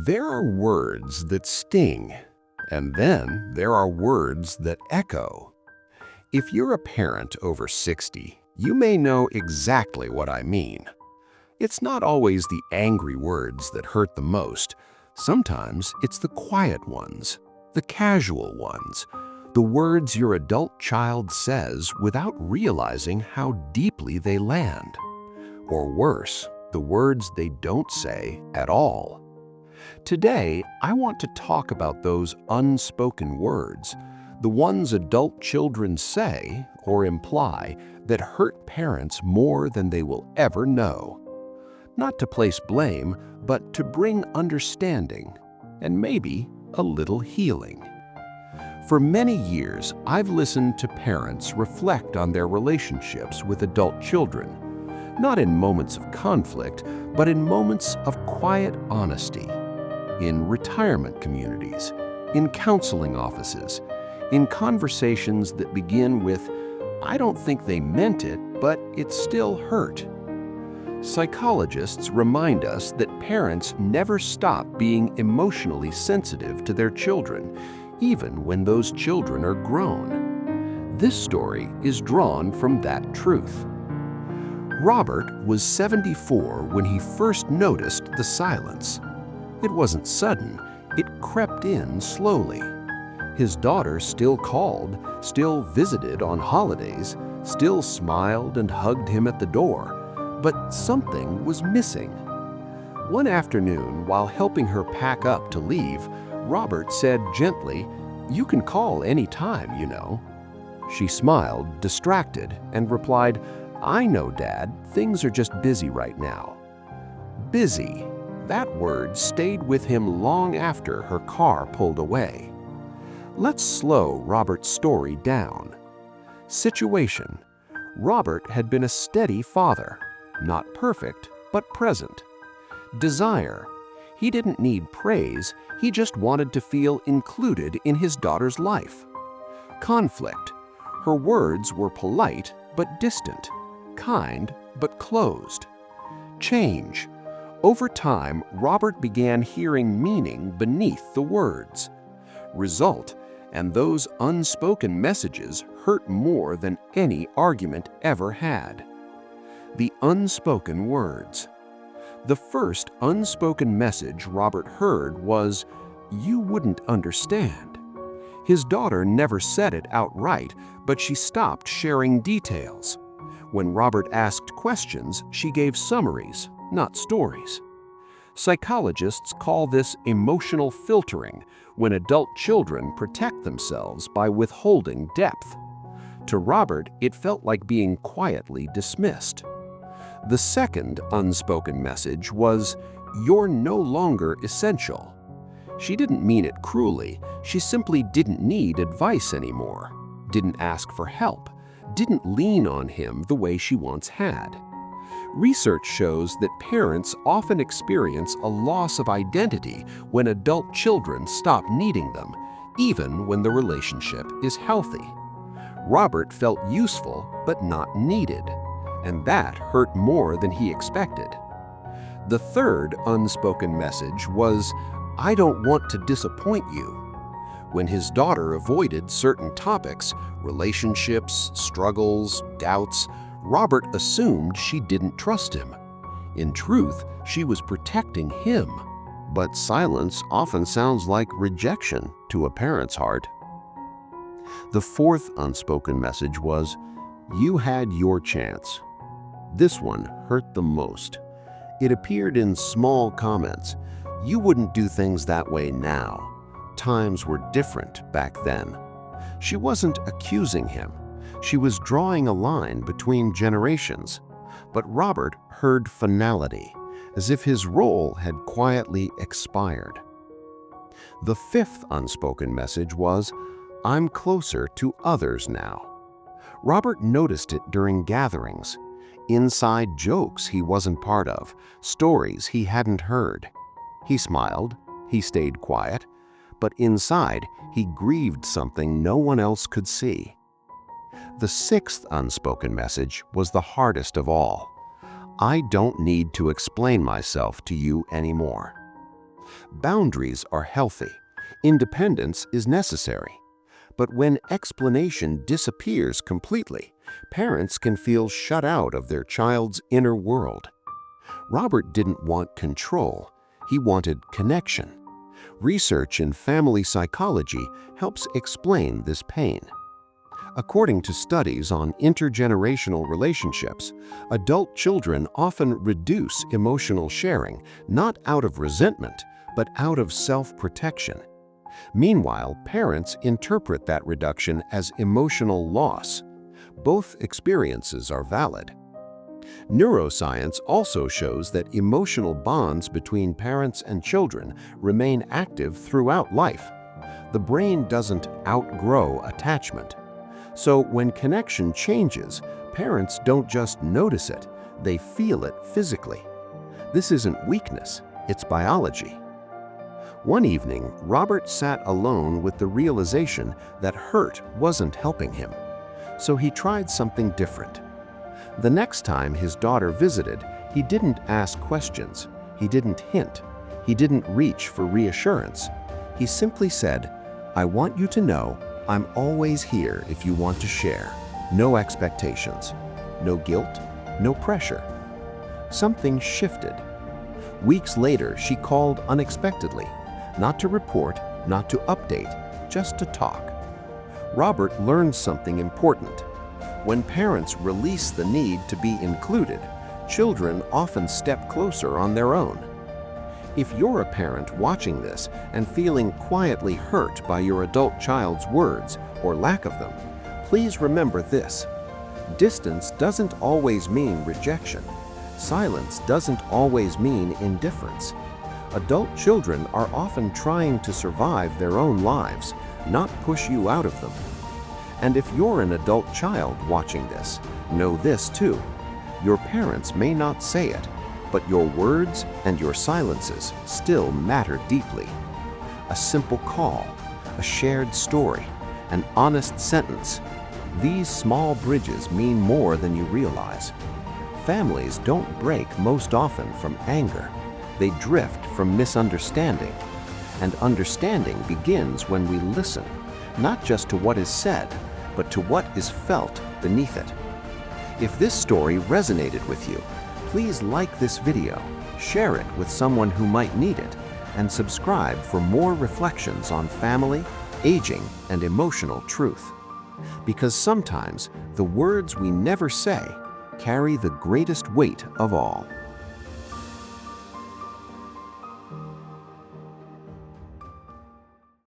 There are words that sting, and then there are words that echo. If you're a parent over 60, you may know exactly what I mean. It's not always the angry words that hurt the most. Sometimes it's the quiet ones, the casual ones, the words your adult child says without realizing how deeply they land. Or worse, the words they don't say at all. Today, I want to talk about those unspoken words, the ones adult children say or imply that hurt parents more than they will ever know. Not to place blame, but to bring understanding and maybe a little healing. For many years, I've listened to parents reflect on their relationships with adult children, not in moments of conflict, but in moments of quiet honesty. In retirement communities, in counseling offices, in conversations that begin with, "I don't think they meant it, but it still hurt." Psychologists remind us that parents never stop being emotionally sensitive to their children, even when those children are grown. This story is drawn from that truth. Robert was 74 when he first noticed the silence. It wasn't sudden, it crept in slowly. His daughter still called, still visited on holidays, still smiled and hugged him at the door, but something was missing. One afternoon, while helping her pack up to leave, Robert said gently, "You can call any time, you know." She smiled, distracted, and replied, "I know, Dad, things are just busy right now." Busy. That word stayed with him long after her car pulled away. Let's slow Robert's story down. Situation. Robert had been a steady father, not perfect, but present. Desire. He didn't need praise, he just wanted to feel included in his daughter's life. Conflict. Her words were polite but distant, kind but closed. Change. Over time, Robert began hearing meaning beneath the words. Result, and those unspoken messages hurt more than any argument ever had. The unspoken words. The first unspoken message Robert heard was, "You wouldn't understand." His daughter never said it outright, but she stopped sharing details. When Robert asked questions, she gave summaries, not stories. Psychologists call this emotional filtering, when adult children protect themselves by withholding depth. To Robert, it felt like being quietly dismissed. The second unspoken message was, "You're no longer essential." She didn't mean it cruelly, she simply didn't need advice anymore, didn't ask for help, didn't lean on him the way she once had. Research shows that parents often experience a loss of identity when adult children stop needing them, even when the relationship is healthy. Robert felt useful but not needed, and that hurt more than he expected. The third unspoken message was, "I don't want to disappoint you." When his daughter avoided certain topics, relationships, struggles, doubts, Robert assumed she didn't trust him. In truth, she was protecting him. But silence often sounds like rejection to a parent's heart. The fourth unspoken message was, "You had your chance." This one hurt the most. It appeared in small comments. "You wouldn't do things that way now. Times were different back then." She wasn't accusing him. She was drawing a line between generations. But Robert heard finality, as if his role had quietly expired. The fifth unspoken message was, "I'm closer to others now." Robert noticed it during gatherings. Inside jokes he wasn't part of, stories he hadn't heard. He smiled, he stayed quiet, but inside he grieved something no one else could see. The sixth unspoken message was the hardest of all. "I don't need to explain myself to you anymore." Boundaries are healthy. Independence is necessary. But when explanation disappears completely, parents can feel shut out of their child's inner world. Robert didn't want control. He wanted connection. Research in family psychology helps explain this pain. According to studies on intergenerational relationships, adult children often reduce emotional sharing, not out of resentment, but out of self-protection. Meanwhile, parents interpret that reduction as emotional loss. Both experiences are valid. Neuroscience also shows that emotional bonds between parents and children remain active throughout life. The brain doesn't outgrow attachment. So when connection changes, parents don't just notice it, they feel it physically. This isn't weakness, it's biology. One evening, Robert sat alone with the realization that hurt wasn't helping him. So he tried something different. The next time his daughter visited, he didn't ask questions, he didn't hint, he didn't reach for reassurance. He simply said, "I want you to know I'm always here if you want to share. No expectations, no guilt, no pressure." Something shifted. Weeks later, she called unexpectedly, not to report, not to update, just to talk. Robert learned something important. When parents release the need to be included, children often step closer on their own. If you're a parent watching this and feeling quietly hurt by your adult child's words or lack of them, please remember this. Distance doesn't always mean rejection. Silence doesn't always mean indifference. Adult children are often trying to survive their own lives, not push you out of them. And if you're an adult child watching this, know this too. Your parents may not say it, but your words and your silences still matter deeply. A simple call, a shared story, an honest sentence. These small bridges mean more than you realize. Families don't break most often from anger. They drift from misunderstanding. And understanding begins when we listen, not just to what is said, but to what is felt beneath it. If this story resonated with you, please like this video, share it with someone who might need it, and subscribe for more reflections on family, aging, and emotional truth. Because sometimes the words we never say carry the greatest weight of all.